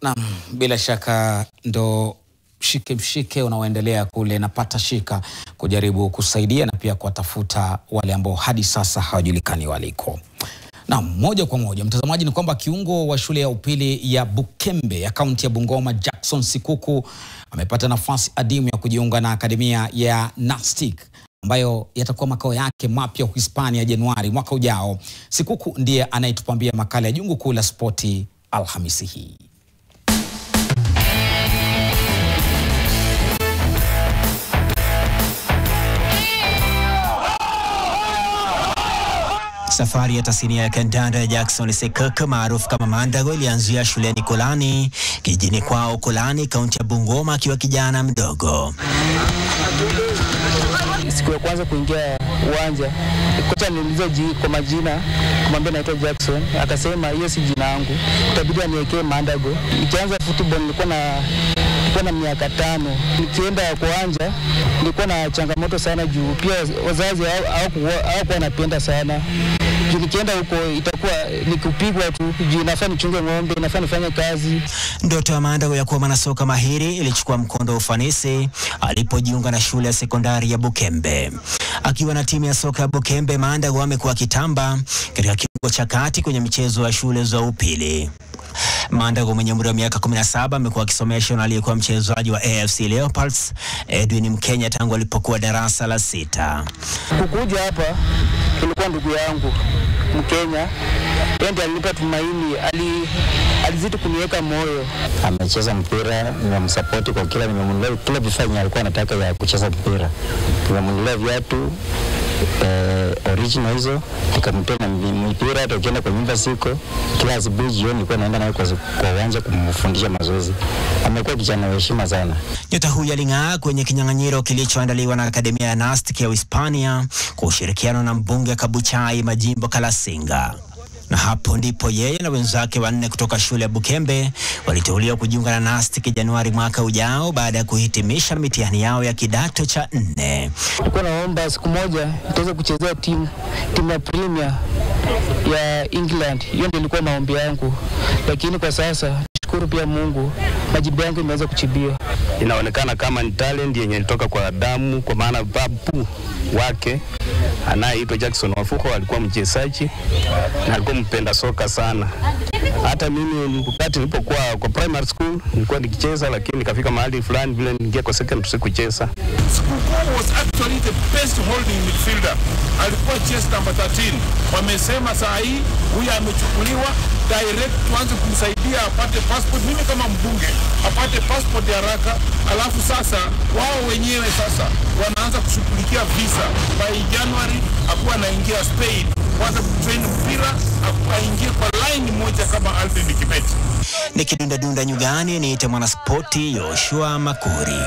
Na bila shaka ndo mshike unaoendelea kule na pata shika kujaribu kusaidia na pia kuwatafuta wale ambao hadi sasa hawajulikani waliko. Na moja kwa moja mtazamaji, ni kwamba kiungo wa shule ya upili ya Bukembe ya kaunti ya Bungoma Jackson Sikuku amepata nafasi adimu ya kujiunga na akademia ya NASTIC ambayo yatakuwa makao yake mapya Uhispania Januari mwaka ujao. Sikuku ndiye anayetupambia makala ya Jungu Kuu la Spoti Alhamisi hii. Safari ya tasnia ya kandanda ya Jackson Sikuku maarufu kama Mandago ilianzia shuleni Kolani, kijijini kwao Kolani, kaunti ya Bungoma, akiwa kijana mdogo. Siku ya kwanza kuingia uwanja, kocha aliniuliza kwa majina, kumwambia naitwa Jackson, akasema hiyo si jina langu, itabidi aniwekee Mandago. Nikianza football nilikuwa na miaka 5. Nikienda kwa uwanja nilikuwa na changamoto sana juu pia wazazi hawakuwa wanapenda sana. Juu nikienda huko itakuwa nikupigwa tu, juu nafaa nichunge ng'ombe, nafaa nifanye kazi. Ndoto ya Mandago ya kuwa mwanasoka mahiri ilichukua mkondo wa ufanisi alipojiunga na shule ya sekondari ya Bukembe. Akiwa na timu ya soka ya Bukembe, Mandago amekuwa kitamba katika kiwango cha kati kwenye michezo ya shule za upili. Mandago mwenye umri wa miaka 17 amekuwa akisomeshwa na aliyekuwa mchezaji wa AFC Leopards Edwin Mkenya tangu alipokuwa darasa la 6. Kukuja hapa kulikuwa ndugu yangu Mkenya, ndiye alinipa tumaini, alizidi kuniweka moyo. Amecheza mpira, nimemsupport kwa kila vifaa alikuwa anataka ya kucheza mpira. Nimemnunulia viatu original hizo, nikampea na mpira, tukienda kwa nyumba siko kila asubuhi jioni nilikuwa naenda naye kwa uwanja kumfundisha mazoezi. Amekuwa kijana wa heshima sana. Nyota huyu aling'aa kwenye kinyang'anyiro kilichoandaliwa na akademia ya NASTIC ya Uhispania kwa ushirikiano na mbunge Kabuchai Majimbo Kalasinga. Na hapo ndipo yeye na wenzake 4 kutoka shule ya Bukembe waliteuliwa kujiunga na NASTIC Januari mwaka ujao baada ya kuhitimisha mitihani yao ya kidato cha 4. Nilikuwa naomba siku moja nitaweza kuchezea timu ya Premier ya England. Hiyo ndio ilikuwa maombi yangu. Lakini kwa sasa shukuru pia Mungu, majibu yangu imeweza kuchibia. Inaonekana kama ni talent yenye ilitoka kwa damu, kwa maana babu wake anayeitwa Jackson Wafuko alikuwa mchezaji na alikuwa mpenda soka sana. Hata mimi wakati nilipokuwa kwa primary school nilikuwa nikicheza, lakini nikafika mahali fulani vile ningia kwa secondary sikucheza. Sikuku was actually the best holding midfielder. Alikuwa chest number 13. Wamesema saa hii huyu amechukuliwa direct, tuanze kumsaidia apate passport. Mimi kama mbunge apate passport ya haraka, alafu sasa wao wenyewe sasa wanaanza kushughulikia visa. By January akuwa anaingia Spain, kwanza kutrain mpira, aingie kwa line moja kama Alvin Kibet. Nikidunda nyugani niite mwanaspoti Yoshua Makuri.